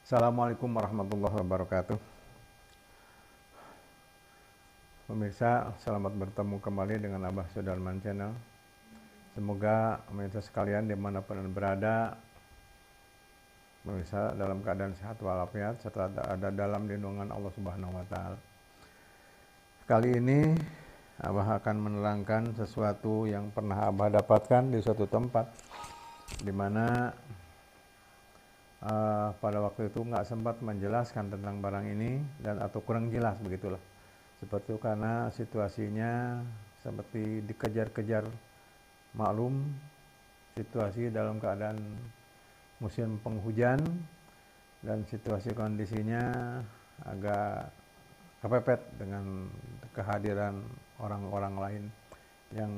Assalamualaikum warahmatullahi wabarakatuh. Pemirsa, selamat bertemu kembali dengan Abah Sudarman Channel. Semoga pemirsa sekalian dimanapun Anda berada, pemirsa dalam keadaan sehat walafiat serta ada dalam lindungan Allah Subhanahu wa Ta'ala. Kali ini Abah akan menerangkan sesuatu yang pernah Abah dapatkan di suatu tempat, di mana pada waktu itu nggak sempat menjelaskan tentang barang ini dan atau kurang jelas begitulah. Seperti itu karena situasinya seperti dikejar-kejar, maklum situasi dalam keadaan musim penghujan dan situasi kondisinya agak kepepet dengan kehadiran orang-orang lain yang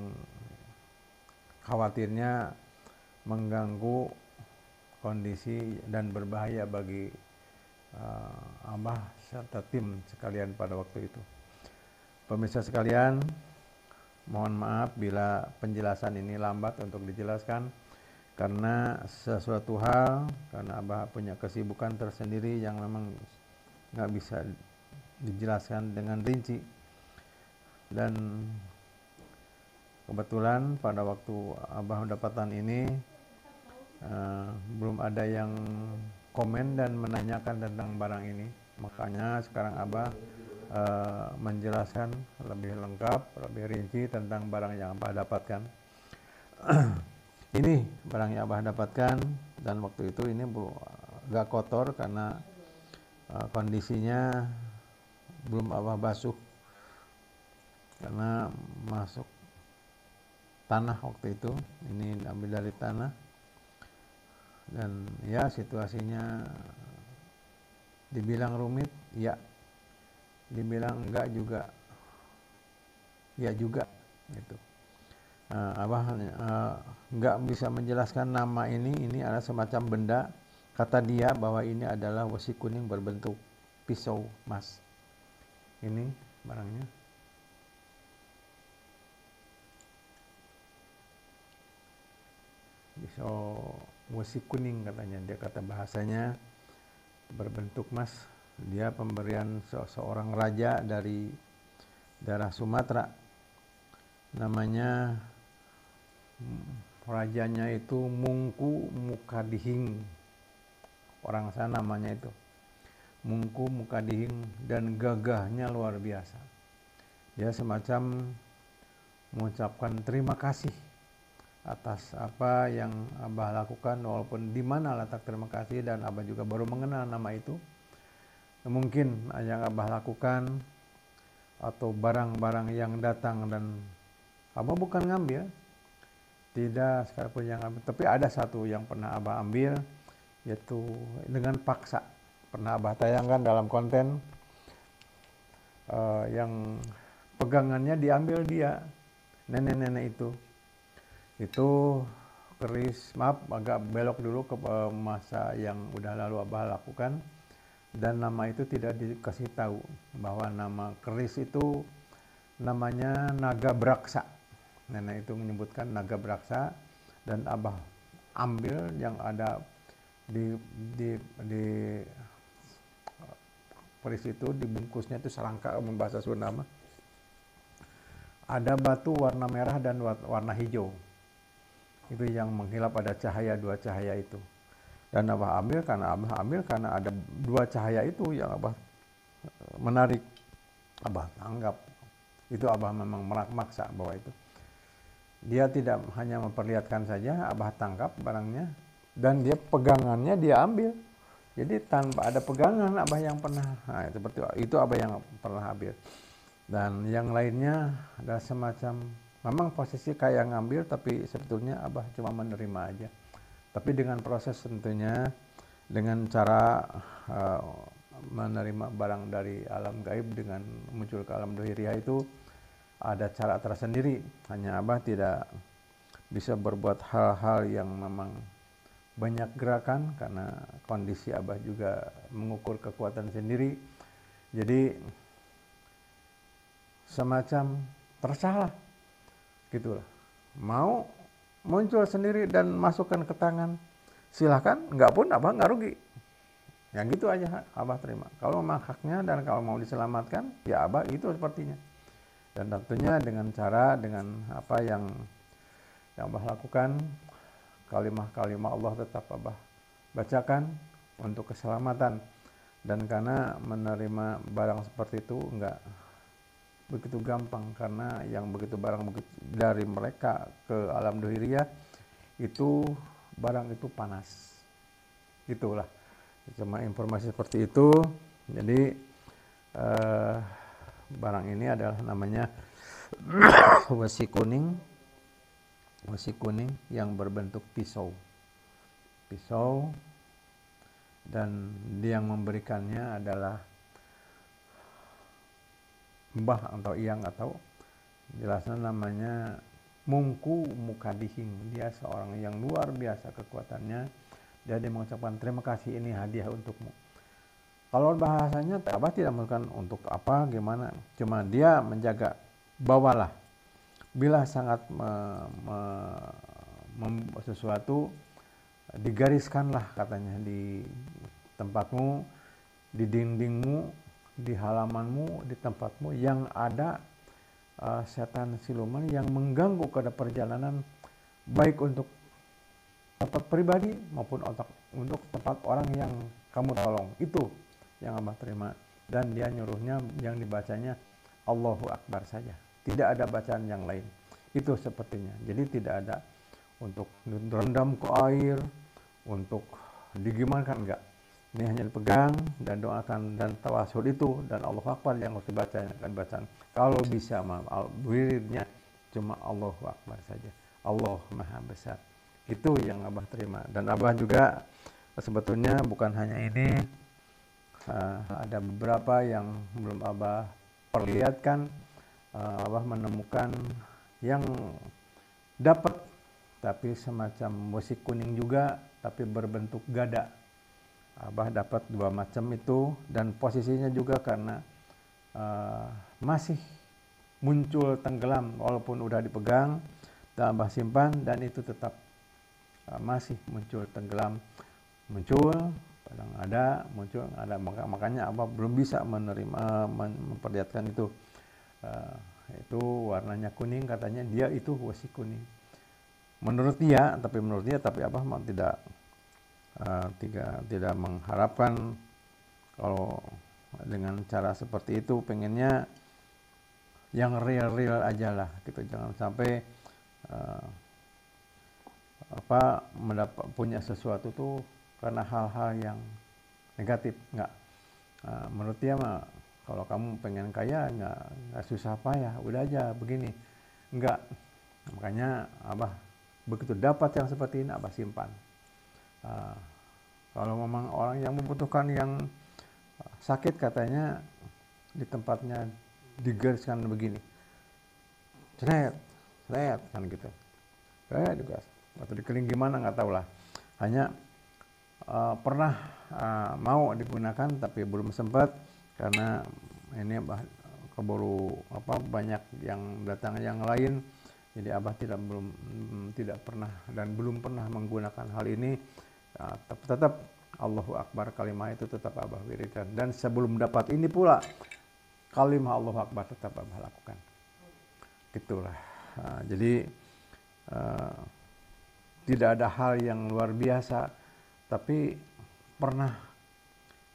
khawatirnya mengganggu kondisi dan berbahaya bagi Abah serta tim sekalian pada waktu itu. Pemirsa sekalian, mohon maaf bila penjelasan ini lambat untuk dijelaskan karena sesuatu hal, karena Abah punya kesibukan tersendiri yang memang nggak bisa dijelaskan dengan rinci. Dan kebetulan pada waktu Abah mendapatkan ini belum ada yang komen dan menanyakan tentang barang ini, makanya sekarang Abah menjelaskan lebih lengkap, lebih rinci tentang barang yang Abah dapatkan. Ini barang yang Abah dapatkan dan waktu itu ini agak kotor karena kondisinya belum Abah basuh karena masuk tanah waktu itu. Ini ambil dari tanah. Dan ya situasinya dibilang rumit, ya, dibilang enggak juga, ya juga gitu. Abah enggak bisa menjelaskan nama ini adalah semacam benda. Kata dia bahwa ini adalah wesi kuning berbentuk pisau emas. Ini barangnya. Pisau wesi kuning katanya, dia kata bahasanya berbentuk emas. Dia pemberian seorang raja dari daerah Sumatera. Namanya rajanya itu Mungku Mukadihing. Orang sana namanya itu Mungku Mukadihing dan gagahnya luar biasa. Dia semacam mengucapkan terima kasih atas apa yang Abah lakukan, walaupun di mana letak terima kasih, dan Abah juga baru mengenal nama itu. Mungkin yang Abah lakukan atau barang-barang yang datang dan Abah bukan ngambil, tidak sekalipun yang ambil, tapi ada satu yang pernah Abah ambil, yaitu dengan paksa. Pernah Abah tayangkan dalam konten yang pegangannya diambil dia, nenek-nenek itu keris, maaf agak belok dulu ke masa yang udah lalu Abah lakukan, dan nama itu tidak dikasih tahu bahwa nama keris itu namanya Naga Braksa. Nenek itu menyebutkan Naga Braksa, dan Abah ambil yang ada di keris itu, dibungkusnya itu selangka bahasa Sunda mah. Ada batu warna merah dan warna hijau. Itu yang menghilap ada cahaya, dua cahaya itu. Dan Abah ambil karena ada dua cahaya itu yang Abah menarik. Abah tanggap. Itu Abah memang maksa bahwa itu. Dia tidak hanya memperlihatkan saja, Abah tangkap barangnya, dan dia pegangannya dia ambil. Jadi tanpa ada pegangan Abah yang pernah, seperti itu Abah yang pernah ambil. Dan yang lainnya ada semacam, memang posisi kayak ngambil, tapi sebetulnya Abah cuma menerima aja. Tapi dengan proses tentunya, dengan cara menerima barang dari alam gaib dengan muncul ke alam dohiriyah itu ada cara tersendiri. Hanya Abah tidak bisa berbuat hal-hal yang memang banyak gerakan karena kondisi Abah juga mengukur kekuatan sendiri. Jadi semacam tersalah gitulah. Mau muncul sendiri dan masukkan ke tangan, silahkan, enggak pun Abah nggak rugi. yang gitu aja Abah terima. Kalau memang haknya dan kalau mau diselamatkan, ya Abah itu sepertinya. Dan tentunya dengan cara, dengan apa yang Abah lakukan, kalimah-kalimah Allah tetap Abah bacakan untuk keselamatan. Dan karena menerima barang seperti itu enggak begitu gampang, karena yang begitu barang begitu dari mereka ke alam dohiriyah itu barang itu panas. Itulah cuma informasi seperti itu. Jadi barang ini adalah namanya wesi kuning yang berbentuk pisau, dan dia yang memberikannya adalah mbah atau iyang, atau jelasnya namanya Mungku Mukadihing. Dia seorang yang luar biasa kekuatannya. Dia mengucapkan terima kasih, ini hadiah untukmu. Kalau bahasanya Abah tidak melakukan untuk apa gimana, cuma dia menjaga, bawalah. Bila sangat sesuatu digariskanlah katanya di tempatmu, di dindingmu, di halamanmu, di tempatmu yang ada setan siluman yang mengganggu pada perjalanan, baik untuk tempat pribadi maupun untuk tempat orang yang kamu tolong. Itu yang Abah terima. Dan dia nyuruhnya yang dibacanya Allahu Akbar saja, tidak ada bacaan yang lain. Itu sepertinya. Jadi tidak ada untuk direndam ke air, untuk digimankan, enggak. Ini hanya dipegang dan doakan dan tawasul itu, dan Allahu Akbar yang harus dibacanya kan bacaan. Kalau bisa wiridnya cuma Allahu Akbar saja. Allah Maha Besar. Itu yang Abah terima. Dan Abah juga sebetulnya bukan hanya ini, ada beberapa yang belum Abah perlihatkan. Abah menemukan yang dapat tapi semacam musik kuning juga, tapi berbentuk gada. Abah dapat 2 macam itu, dan posisinya juga karena masih muncul tenggelam walaupun udah dipegang dan Abah simpan, dan itu tetap masih muncul tenggelam, muncul kadang ada, muncul ada. Makanya Abah belum bisa memperlihatkan itu. Itu warnanya kuning, katanya dia itu wesi kuning. Menurut dia, tapi Abah tidak mengharapkan kalau dengan cara seperti itu. Pengennya yang real aja lah gitu, jangan sampai punya sesuatu tuh karena hal-hal yang negatif. Enggak, menurut dia mah kalau kamu pengen kaya nggak susah payah, udah aja begini. Enggak, makanya Abah begitu dapat yang seperti ini Abah simpan. Kalau memang orang yang membutuhkan, yang sakit katanya di tempatnya digariskan begini, seret kan gitu, juga atau dikeling gimana nggak tahu lah. Hanya pernah mau digunakan tapi belum sempat karena ini keburu banyak yang datang yang lain. Jadi Abah tidak pernah dan belum pernah menggunakan hal ini. Tetap Allahu Akbar, kalimah itu tetap Abah wiridkan. Dan sebelum dapat ini pula, kalimah Allahu Akbar tetap Abah lakukan. Gitulah. Jadi tidak ada hal yang luar biasa, tapi pernah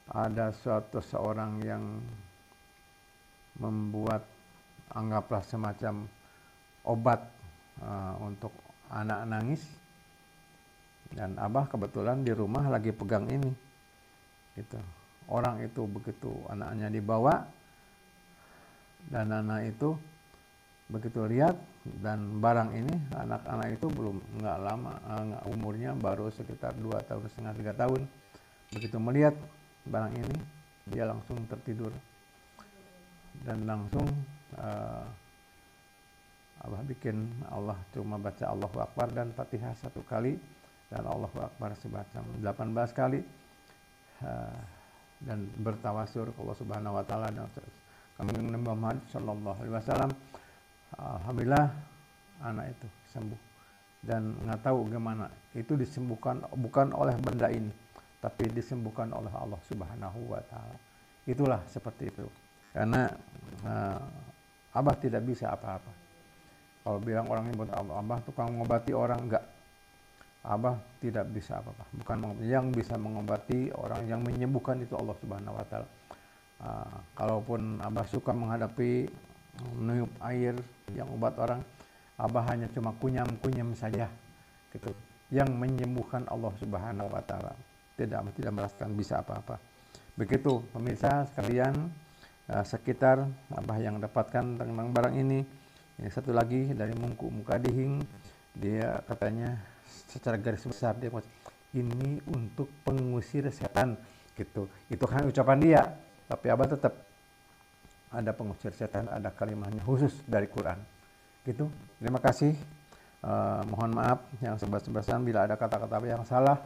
ada seorang yang membuat, anggaplah semacam obat untuk anak nangis, dan Abah kebetulan di rumah lagi pegang ini gitu. Orang itu begitu anaknya dibawa, dan anak itu begitu lihat, dan barang ini anak-anak itu nggak lama, umurnya baru sekitar 2 tahun setengah 3 tahun. Begitu melihat barang ini, dia langsung tertidur, dan langsung Abah bikin Allah cuma baca Allahu Akbar dan Fatihah 1 kali, dan Allahu Akbar semacam 18 kali, dan bertawasul ke Allah Subhanahu wa taala dan kami Nabi Muhammad sallallahu alaihi wasallam. Alhamdulillah anak itu sembuh, dan nggak tahu gimana itu disembuhkan, bukan oleh benda ini tapi disembuhkan oleh Allah Subhanahu wa Ta'ala. Itulah seperti itu. Karena Abah tidak bisa apa-apa. Kalau bilang orang ini buat Abah tukang mengobati orang, enggak. Abah tidak bisa apa-apa. Bukan yang bisa mengobati orang, yang menyembuhkan itu Allah Subhanahu wa Ta'ala. Kalaupun Abah suka menghadapi meniup air yang obat orang, Abah hanya cuma kunyam-kunyam saja gitu. Yang menyembuhkan Allah Subhanahu wa Ta'ala. Tidak merasakan bisa apa-apa. Begitu pemirsa sekalian, sekitar Abah yang dapatkan tentang barang ini. Yang satu lagi dari Mungku Mukadihing, dia katanya secara garis besar dia ini untuk pengusir setan gitu. Itu kan ucapan dia, tapi Abah tetap ada pengusir setan, ada kalimatnya khusus dari Quran gitu. Terima kasih. Mohon maaf yang sebesar-besarnya bila ada kata-kata yang salah.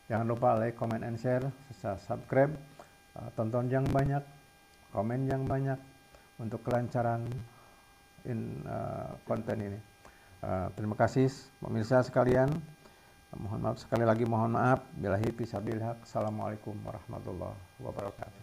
Jangan lupa like, comment, and share, subscribe, tonton yang banyak, komen yang banyak untuk kelancaran konten ini. Terima kasih pemirsa sekalian. Mohon maaf sekali lagi, mohon maaf. Billahi fisabilillah. Assalamualaikum warahmatullahi wabarakatuh.